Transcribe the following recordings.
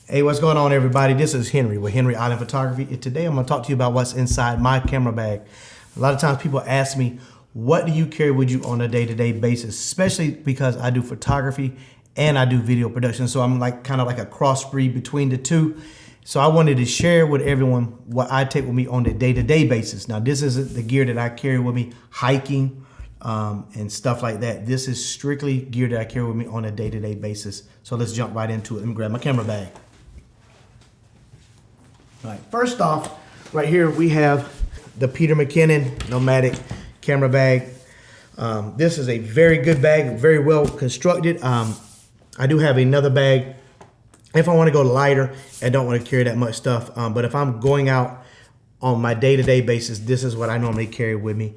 Hey, what's going on, everybody? This is Henry with Henry Island Photography, and today I'm going to talk to you about what's inside my camera bag. A lot of times people ask me, what do you carry with you on a day-to-day basis, especially because I do photography and I do video production, so I'm kind of like a crossbreed between the two. So I wanted to share with everyone what I take with me on a day-to-day basis. Now, this isn't the gear that I carry with me hiking and stuff like that. This is strictly gear that I carry with me on a day-to-day basis. So let's jump right into it. Let me grab my camera bag. All right, first off, right here we have the Peter McKinnon Nomadic camera bag. This is a very good bag, very well constructed. I do have another bag if I want to go lighter and don't want to carry that much stuff. But if I'm going out on my day-to-day basis, this is what I normally carry with me.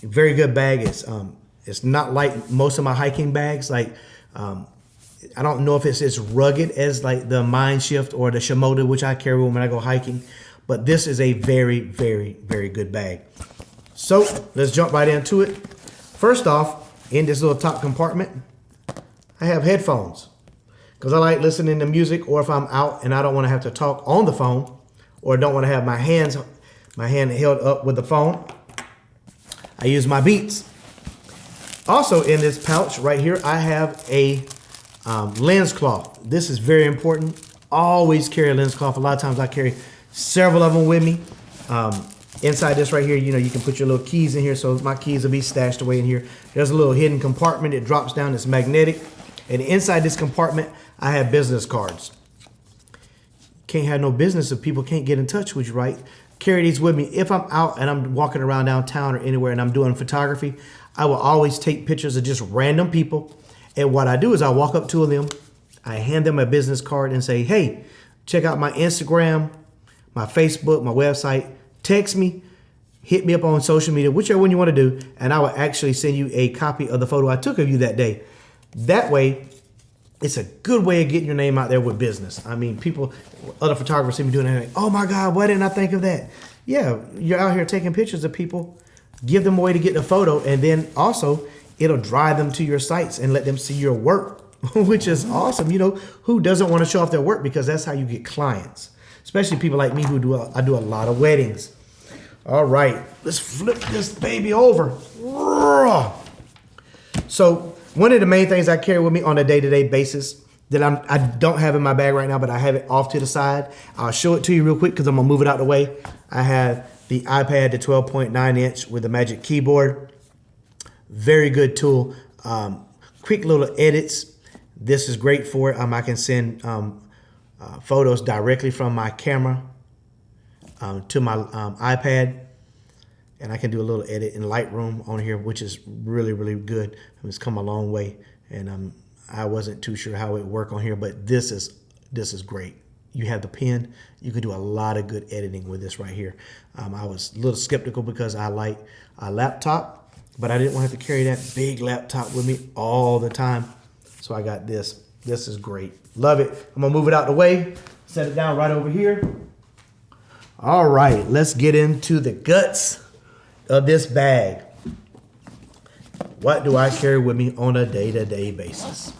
Very good bag. It's not like most of my hiking bags. I don't know if it's as rugged as like the Mind Shift or the Shimoda, which I carry when I go hiking, but this is a very, very, very good bag. So let's jump right into it. First off, in this little top compartment, I have headphones because I like listening to music, or if I'm out and I don't want to have to talk on the phone or don't want to have my hand held up with the phone, I use my Beats. Also in this pouch right here, I have a lens cloth. This is very important. Always carry a lens cloth. A lot of times I carry several of them with me. Inside this right here, you can put your little keys in here, so my keys will be stashed away in here. There's a little hidden compartment. It drops down. It's magnetic. And inside this compartment, I have business cards. Can't have no business if people can't get in touch with you, right? Carry these with me. If I'm out and I'm walking around downtown or anywhere and I'm doing photography, I will always take pictures of just random people. And what I do is I walk up to them, I hand them a business card and say, hey, check out my Instagram, my Facebook, my website. Text me, hit me up on social media, whichever one you want to do, and I will actually send you a copy of the photo I took of you that day. That way, it's a good way of getting your name out there with business. I mean, other photographers see me doing it, like, oh my God, why didn't I think of that? Yeah, you're out here taking pictures of people, give them a way to get the photo, and then also, it'll drive them to your sites and let them see your work, which is awesome. Who doesn't want to show off their work? Because that's how you get clients, especially people like me who I do a lot of weddings. All right, let's flip this baby over. So one of the main things I carry with me on a day-to-day basis that I don't have in my bag right now, but I have it off to the side. I'll show it to you real quick because I'm gonna move it out the way. I have the iPad, the 12.9 inch with the Magic Keyboard. Very good tool. Quick little edits. This is great for it. I can send photos directly from my camera to my iPad, and I can do a little edit in Lightroom on here, which is really, really good. It's come a long way, and I wasn't too sure how it would work on here, but this is great. You have the pen. You can do a lot of good editing with this right here. I was a little skeptical because I like a laptop, but I didn't want to have to carry that big laptop with me all the time. So I got this. This is great. Love it. I'm going to move it out the way. Set it down right over here. All right. Let's get into the guts of this bag. What do I carry with me on a day-to-day basis?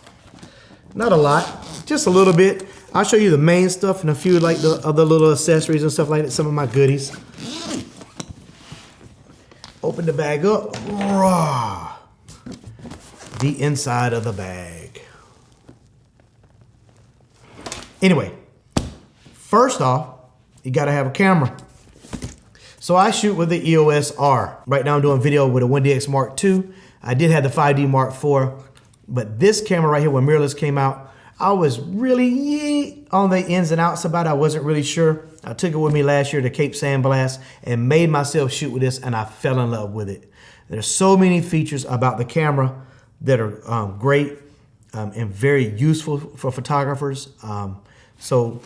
Not a lot. Just a little bit. I'll show you the main stuff and a few like the other little accessories and stuff like that. Some of my goodies. Open the bag up. The inside of the bag. Anyway, first off, you gotta have a camera. So I shoot with the EOS R. Right now I'm doing video with a 1DX Mark II. I did have the 5D Mark IV, but this camera right here, when mirrorless came out, I was really on the ins and outs about it. I wasn't really sure. I took it with me last year to Cape Sandblast and made myself shoot with this, and I fell in love with it. There's so many features about the camera that are great and very useful for photographers. So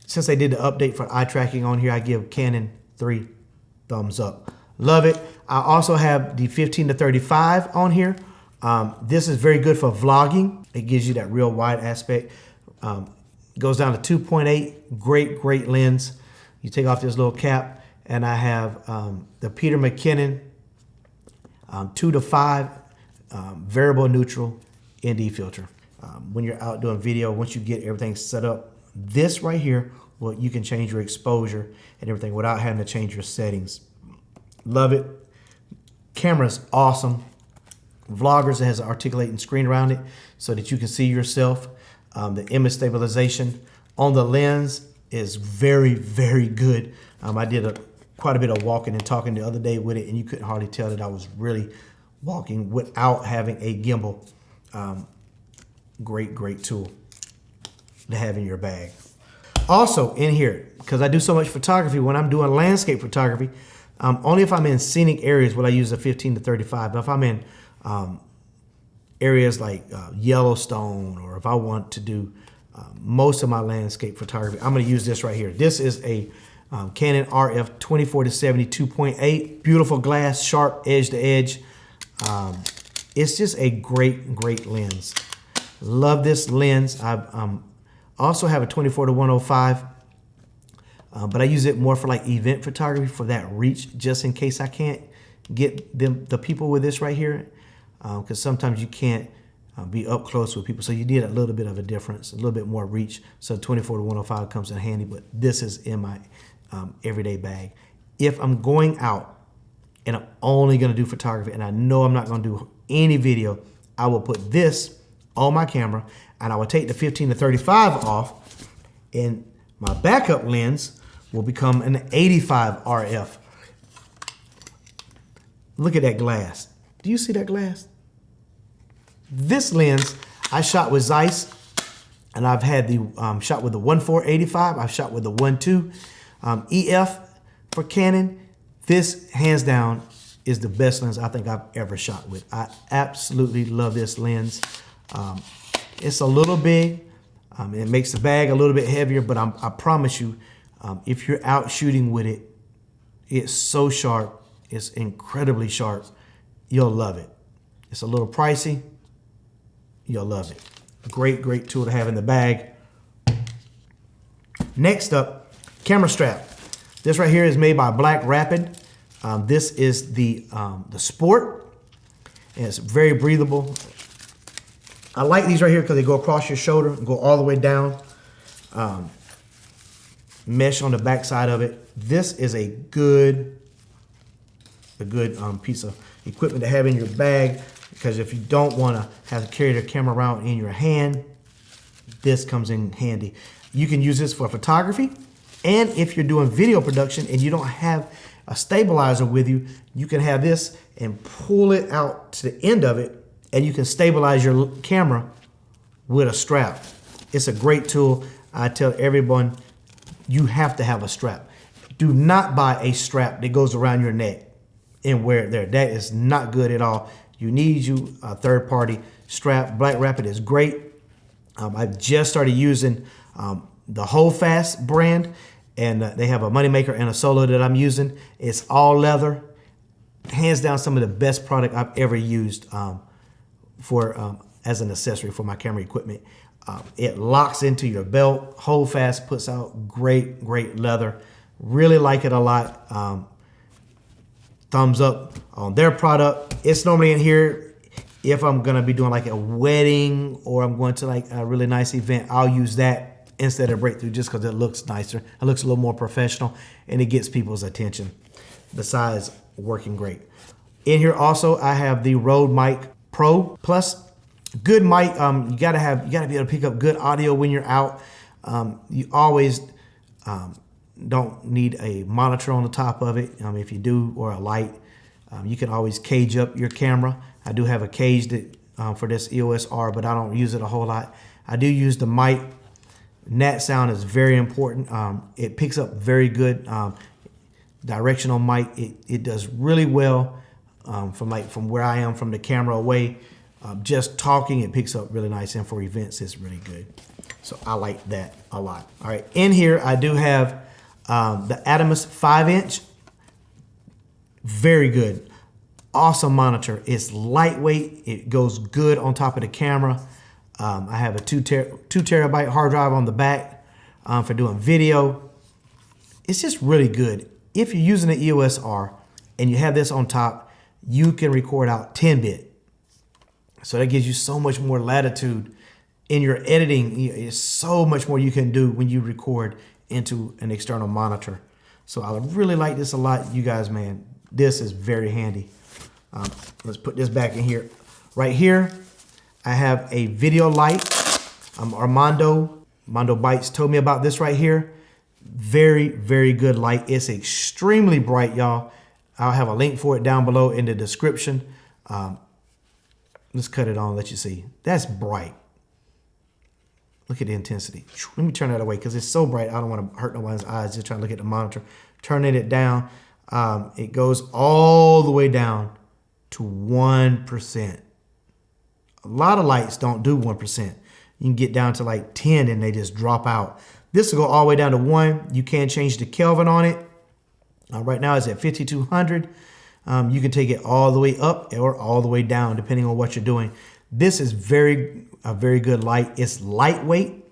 since they did the update for eye tracking on here, I give Canon 3 thumbs up. Love it. I also have the 15 to 35 on here. This is very good for vlogging. It gives you that real wide aspect. Goes down to 2.8, great lens. You take off this little cap, and I have the Peter McKinnon 2 to 5 variable neutral ND filter. when you're out doing video, once you get everything set up, this right here, well, you can change your exposure and everything without having to change your settings. Love it. Camera's awesome. Vloggers, it has an articulating screen around it so that you can see yourself. The image stabilization on the lens is very, very good. I did quite a bit of walking and talking the other day with it, and you couldn't hardly tell that I was really walking without having a gimbal. Great tool to have in your bag. Also in here, because I do so much photography, when I'm doing landscape photography, only if I'm in scenic areas will I use a 15 to 35. But if I'm in areas like Yellowstone, or if I want to do most of my landscape photography, I'm going to use this right here. This is a Canon RF 24 to 70 2.8. Beautiful glass, sharp edge to edge. It's just a great lens. Love this lens. I also have a 24 to 105, but I use it more for like event photography, for that reach, just in case I can't get the people with this right here, because sometimes you can't be up close with people, so you need a little bit of a difference, a little bit more reach. So 24 to 105 comes in handy, but this is in my everyday bag. If I'm going out and I'm only going to do photography and I know I'm not going to do any video, I will put this on my camera and I will take the 15 to 35 off, and my backup lens will become an 85 RF. Look at that glass. Do you see that glass? This lens I shot with Zeiss, and I've had the shot with the 1.4-85. I've shot with the 1.2 EF for Canon. This, hands down, is the best lens I think I've ever shot with. I absolutely love this lens. It's a little big. It makes the bag a little bit heavier, but I promise you, if you're out shooting with it, it's so sharp. It's incredibly sharp. You'll love it. It's a little pricey. You'll love it. Great tool to have in the bag. Next up, camera strap. This right here is made by Black Rapid. This is the Sport, and it's very breathable. I like these right here because they go across your shoulder and go all the way down. Mesh on the back side of it. This is a good piece of equipment to have in your bag, because if you don't want to have to carry the camera around in your hand, this comes in handy. You can use this for photography, and if you're doing video production and you don't have a stabilizer with you, you can have this and pull it out to the end of it, and you can stabilize your camera with a strap. It's a great tool. I tell everyone, you have to have a strap. Do not buy a strap that goes around your neck and wear it there. That is not good at all. You need a third-party strap. Black Rapid is great. I've just started using the Hold Fast brand, and they have a Moneymaker and a Solo that I'm using. It's all leather. Hands down, some of the best product I've ever used as an accessory for my camera equipment. It locks into your belt. Hold Fast puts out great leather. Really like it a lot. Thumbs up on their product. It's normally in here if I'm gonna be doing like a wedding or I'm going to like a really nice event. I'll use that instead of Breakthrough just because it looks nicer. It looks a little more professional and it gets people's attention. Besides working great. In here also I have the Rode Mic Pro Plus. Good mic. You gotta be able to pick up good audio when you're out. You always don't need a monitor on the top of it. If you do, or a light, you can always cage up your camera. I do have a cage that for this EOS R, but I don't use it a whole lot. I do use the mic. Nat sound is very important. It picks up very good directional mic. It does really well from where I am from the camera away. Just talking, it picks up really nice, and for events, it's really good. So I like that a lot. All right, in here I do have the Adamus 5-inch. Very good. Awesome monitor. It's lightweight. It goes good on top of the camera. I have a 2 terabyte hard drive on the back for doing video. It's just really good. If you're using the EOS R and you have this on top, you can record out 10-bit. So that gives you so much more latitude in your editing, there's so much more you can do when you record into an external monitor. So I really like this a lot, you guys, man. This is very handy. Let's put this back in here. Right here, I have a video light. Armando Bites told me about this right here. Very, very good light. It's extremely bright, y'all. I'll have a link for it down below in the description. Let's cut it on and let you see. That's bright. Look at the intensity. Let me turn that away because it's so bright. I don't want to hurt no one's eyes just trying to look at the monitor. Turning it down, it goes all the way down to 1%. A lot of lights don't do 1%. You can get down to like 10 and they just drop out. This will go all the way down to 1. You can change the Kelvin on it. Right now it's at 5200. You can take it all the way up or all the way down depending on what you're doing. This is a very good light. It's lightweight.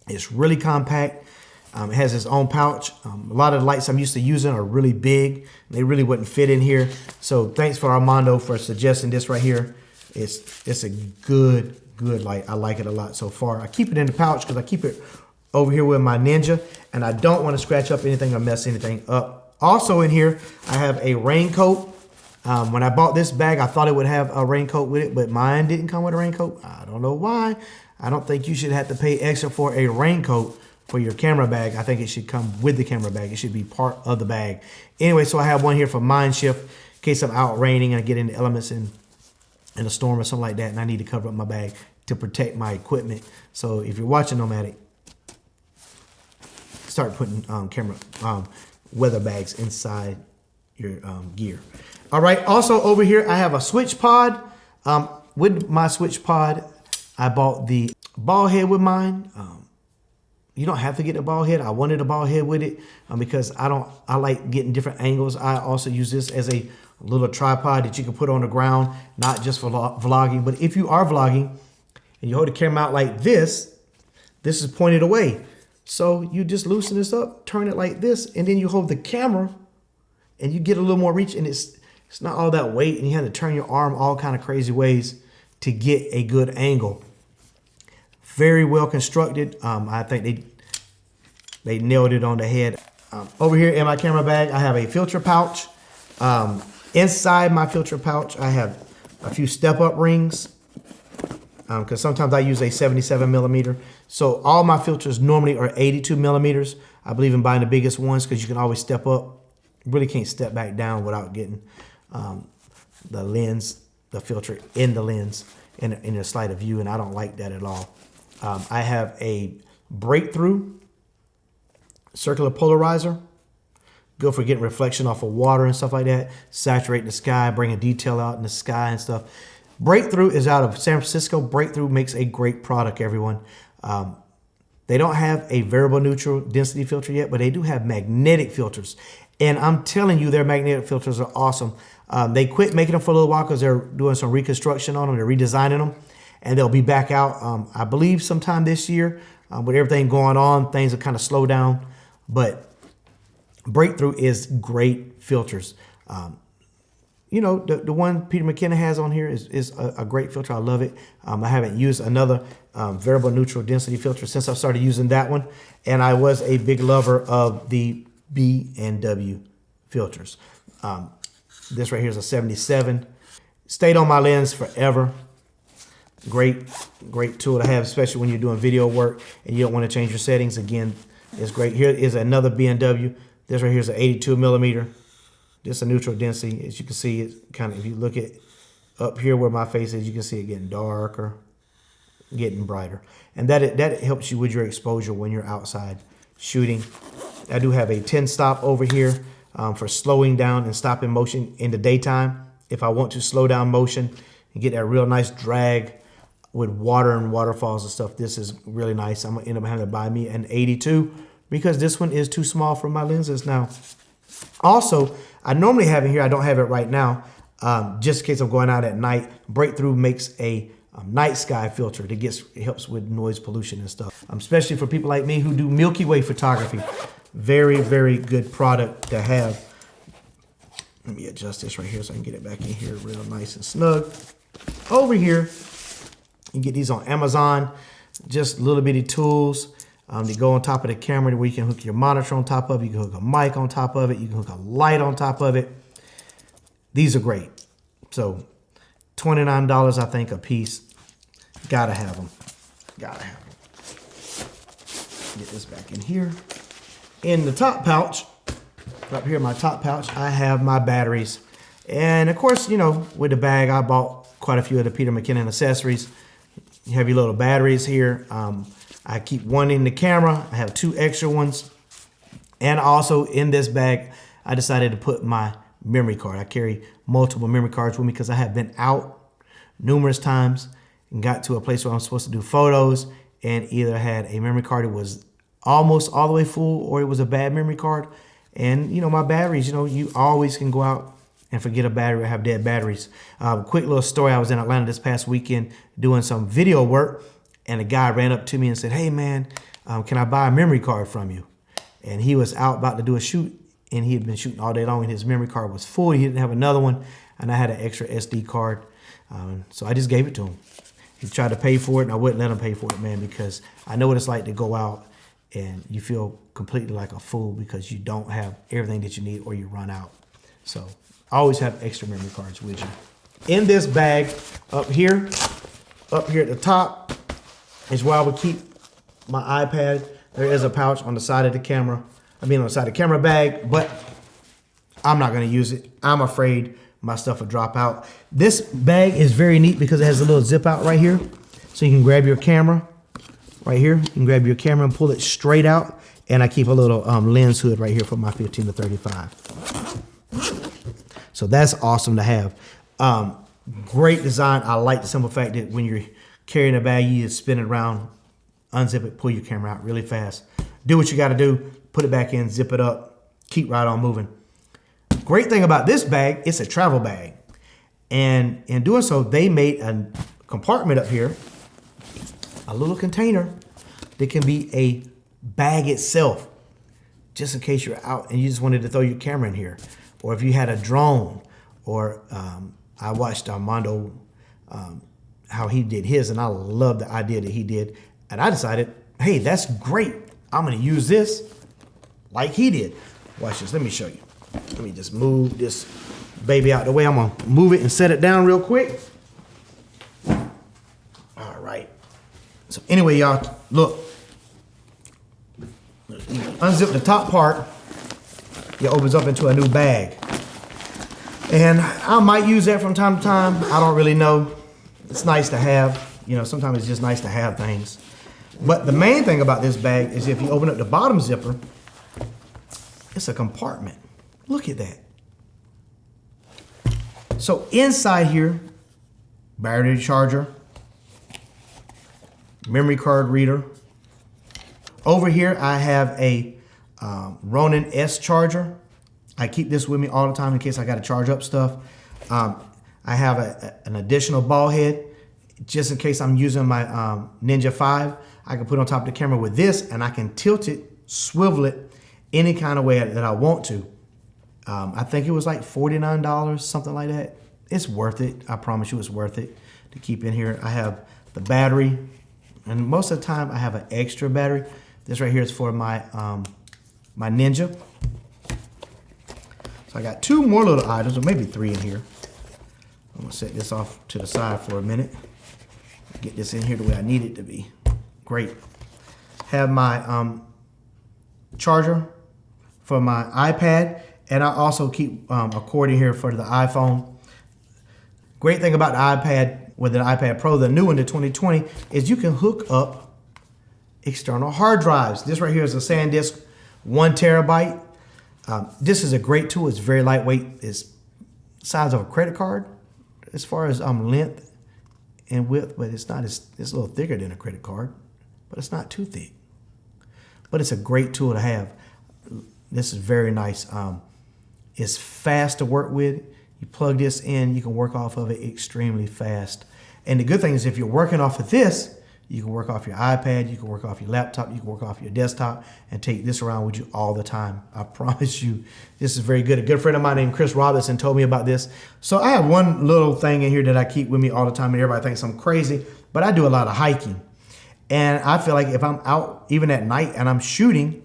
It's really compact. It has its own pouch. A lot of the lights I'm used to using are really big. They really wouldn't fit in here. So thanks for Armando for suggesting this right here. It's a good light. I like it a lot so far. I keep it in the pouch because I keep it over here with my Ninja, and I don't want to scratch up anything or mess anything up. Also in here, I have a raincoat. When I bought this bag, I thought it would have a raincoat with it, but mine didn't come with a raincoat. I don't know why. I don't think you should have to pay extra for a raincoat for your camera bag. I think it should come with the camera bag. It should be part of the bag. Anyway, so I have one here for mind shift in case I'm out raining and I get into elements in a storm or something like that, and I need to cover up my bag to protect my equipment. So if you're watching Nomadic, start putting weather bags inside your gear. All right, also over here, I have a switch pod. With my switch pod, I bought the ball head with mine. You don't have to get a ball head. I wanted a ball head with it because I like getting different angles. I also use this as a little tripod that you can put on the ground, not just for vlogging, but if you are vlogging and you hold the camera out like this is pointed away. So you just loosen this up, turn it like this, and then you hold the camera and you get a little more reach, and it's not all that weight, and you have to turn your arm all kind of crazy ways to get a good angle. Very well constructed. I think they nailed it on the head. Over here in my camera bag, I have a filter pouch. Inside my filter pouch, I have a few step-up rings because sometimes I use a 77 millimeter. So all my filters normally are 82 millimeters. I believe in buying the biggest ones because you can always step up. Really can't step back down without getting the lens, the filter in the lens in a slight of view, and I don't like that at all. I have a breakthrough circular polarizer. Good for getting reflection off of water and stuff like that. Saturate the sky, bringing detail out in the sky and stuff. Breakthrough is out of San Francisco. Breakthrough makes a great product, everyone. They don't have a variable neutral density filter yet, but they do have magnetic filters. And I'm telling you, their magnetic filters are awesome. They quit making them for a little while because they're doing some reconstruction on them. They're redesigning them, and they'll be back out, I believe, sometime this year. With everything going on, things will kind of slow down. But Breakthrough is great filters. You know, the one Peter McKinnon has on here is a great filter. I love it. I haven't used another variable neutral density filter since I started using that one. And I was a big lover of the B&W filters. This right here is a 77. Stayed on my lens forever. Great tool to have, especially when you're doing video work and you don't want to change your settings. Again, it's great. Here is another B&W. This right here is an 82 millimeter. Just a neutral density. As you can see, it kind of, if you look at up here where my face is, you can see it getting darker, getting brighter. And that helps you with your exposure when you're outside shooting. I do have a 10 stop over here for slowing down and stopping motion in the daytime. If I want to slow down motion and get that real nice drag with water and waterfalls and stuff, this is really nice. I'm gonna end up having to buy me an 82 because this one is too small for my lenses now. Also, I normally have it here. I don't have it right now. Just in case I'm going out at night, Breakthrough makes a night sky filter that helps with noise pollution and stuff. Especially for people like me who do Milky Way photography. Very, very good product to have. Let me adjust this right here so I can get it back in here real nice and snug. Over here You get these on Amazon, just little bitty tools. They go on top of the camera where you can hook your monitor on top of it. You can hook a mic on top of it. You can hook a light on top of it. These are great. So $29, I think, a piece. Gotta have them. Gotta have them. Get this back in here. In the top pouch, up here in my top pouch, I have my batteries. And of course, you know, with the bag, I bought quite a few of the Peter McKinnon accessories. You have your little batteries here. I keep one in the camera. I have 2 extra ones. And also in this bag, I decided to put my memory card. I carry multiple memory cards with me because I have been out numerous times and got to a place where I'm supposed to do photos and either had a memory card that was almost all the way full or it was a bad memory card. And, you know, my batteries, you know, you always can go out and forget a battery or have dead batteries. Quick little story. I was in Atlanta this past weekend doing some video work. And a guy ran up to me and said, "Hey man, can I buy a memory card from you?" And he was out about to do a shoot and he had been shooting all day long and his memory card was full. He didn't have another one and I had an extra SD card. So I just gave it to him. He tried to pay for it and I wouldn't let him pay for it, man, because I know what it's like to go out and you feel completely like a fool because you don't have everything that you need or you run out. So always have extra memory cards with you. In this bag up here at the top, is where I would keep my iPad. There is a pouch on the side of the camera. On the side of the camera bag, but I'm not gonna use it. I'm afraid my stuff will drop out. This bag is very neat because it has a little zip out right here. So you can grab your camera right here. You can grab your camera and pull it straight out. And I keep a little lens hood right here for my 15 to 35. So that's awesome to have. Great design. I like the simple fact that when you're carrying a bag, you just spin it around, unzip it, pull your camera out really fast. Do what you got to do, put it back in, zip it up, keep right on moving. Great thing about this bag, it's a travel bag. And in doing so, they made a compartment up here, a little container that can be a bag itself, just in case you're out and you just wanted to throw your camera in here. Or if you had a drone, or I watched Armando, how he did his, and I love the idea that he did. And I decided, hey, that's great. I'm gonna use this like he did. Watch this, let me show you. Let me just move this baby out the way. I'm gonna move it and set it down real quick. All right. So anyway, y'all, look. Unzip the top part, it opens up into a new bag. And I might use that from time to time. I don't really know. It's nice to have, you know, sometimes it's just nice to have things. But the main thing about this bag is if you open up the bottom zipper, it's a compartment. Look at that. So inside here, battery charger, memory card reader. Over here, I have a Ronin S charger. I keep this with me all the time in case I got to charge up stuff. I have an additional ball head just in case I'm using my Ninja 5. I can put on top of the camera with this and I can tilt it, swivel it any kind of way that I want to. I think it was like $49, something like that. It's worth it. I promise you it's worth it to keep in here. I have the battery, and most of the time I have an extra battery. This right here is for my, my Ninja. So I got 2 more little items, or maybe 3 in here. I'm gonna set this off to the side for a minute. Get this in here the way I need it to be. Great. Have my charger for my iPad, and I also keep a cord in here for the iPhone. Great thing about the iPad, with the iPad Pro, the new one, the 2020, is you can hook up external hard drives. This right here is a SanDisk 1 terabyte. This is a great tool. It's very lightweight. It's the size of a credit card as far as length and width, but it's not it's a little thicker than a credit card, but it's not too thick. But it's a great tool to have. This is very nice. It's fast to work with. You plug this in, you can work off of it extremely fast. And the good thing is if you're working off of this, You can work off your iPad, you can work off your laptop, you can work off your desktop, and take this around with you all the time. I promise you, this is very good. A good friend of mine named Chris Robinson told me about this. So I have one little thing in here that I keep with me all the time, and everybody thinks I'm crazy, but I do a lot of hiking. And I feel like if I'm out even at night and I'm shooting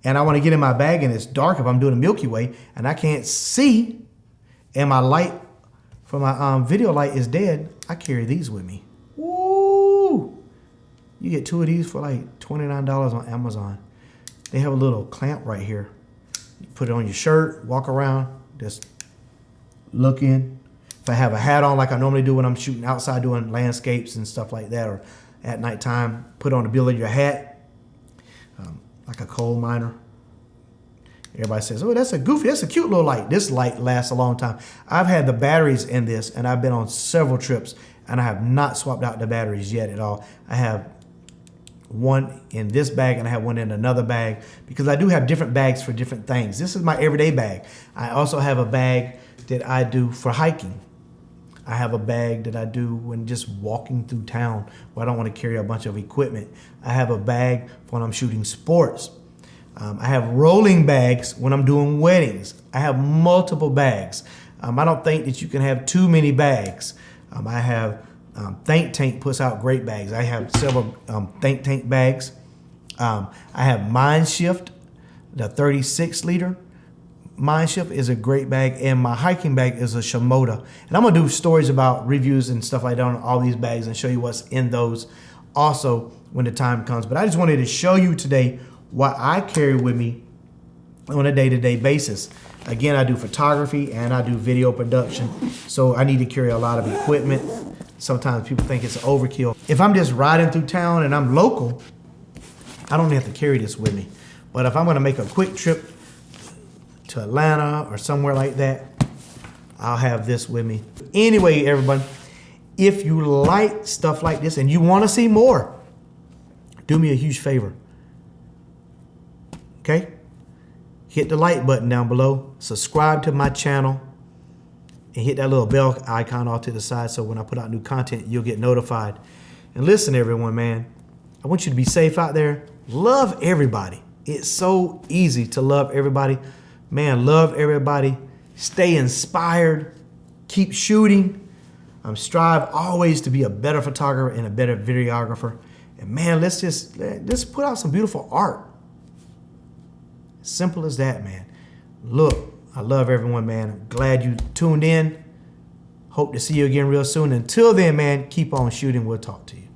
and I want to get in my bag and it's dark, if I'm doing a Milky Way and I can't see and my light for my video light is dead, I carry these with me. Woo! You get 2 of these for like $29 on Amazon. They have a little clamp right here. You put it on your shirt, walk around, just look in. If I have a hat on like I normally do when I'm shooting outside doing landscapes and stuff like that, or at nighttime, put on the bill of your hat, like a coal miner. Everybody says, oh, that's a cute little light. This light lasts a long time. I've had the batteries in this, and I've been on several trips, and I have not swapped out the batteries yet at all. I have one in this bag and I have one in another bag because I do have different bags for different things. This is my everyday bag. I also have a bag that I do for hiking. I have a bag that I do when just walking through town where I don't want to carry a bunch of equipment. I have a bag for when I'm shooting sports. I have rolling bags when I'm doing weddings. I have multiple bags. I don't think that you can have too many bags. I have Think Tank puts out great bags. I have several Think Tank bags. I have Mind Shift, the 36 liter. Mind Shift is a great bag, and my hiking bag is a Shimoda. And I'm gonna do stories about reviews and stuff like that on all these bags and show you what's in those also when the time comes. But I just wanted to show you today what I carry with me on a day-to-day basis. Again, I do photography and I do video production, so I need to carry a lot of equipment. Sometimes people think it's overkill. If I'm just riding through town and I'm local, I don't have to carry this with me. But if I'm gonna make a quick trip to Atlanta or somewhere like that, I'll have this with me. Anyway, everyone, if you like stuff like this and you wanna see more, do me a huge favor, okay? Hit the like button down below, subscribe to my channel, and hit that little bell icon off to the side so when I put out new content, you'll get notified. And listen, everyone, man, I want you to be safe out there. Love everybody. It's so easy to love everybody. Man, love everybody. Stay inspired. Keep shooting. Strive always to be a better photographer and a better videographer. And man, let's just put out some beautiful art. Simple as that, man. Look, I love everyone, man. I'm glad you tuned in. Hope to see you again real soon. Until then, man, keep on shooting. We'll talk to you.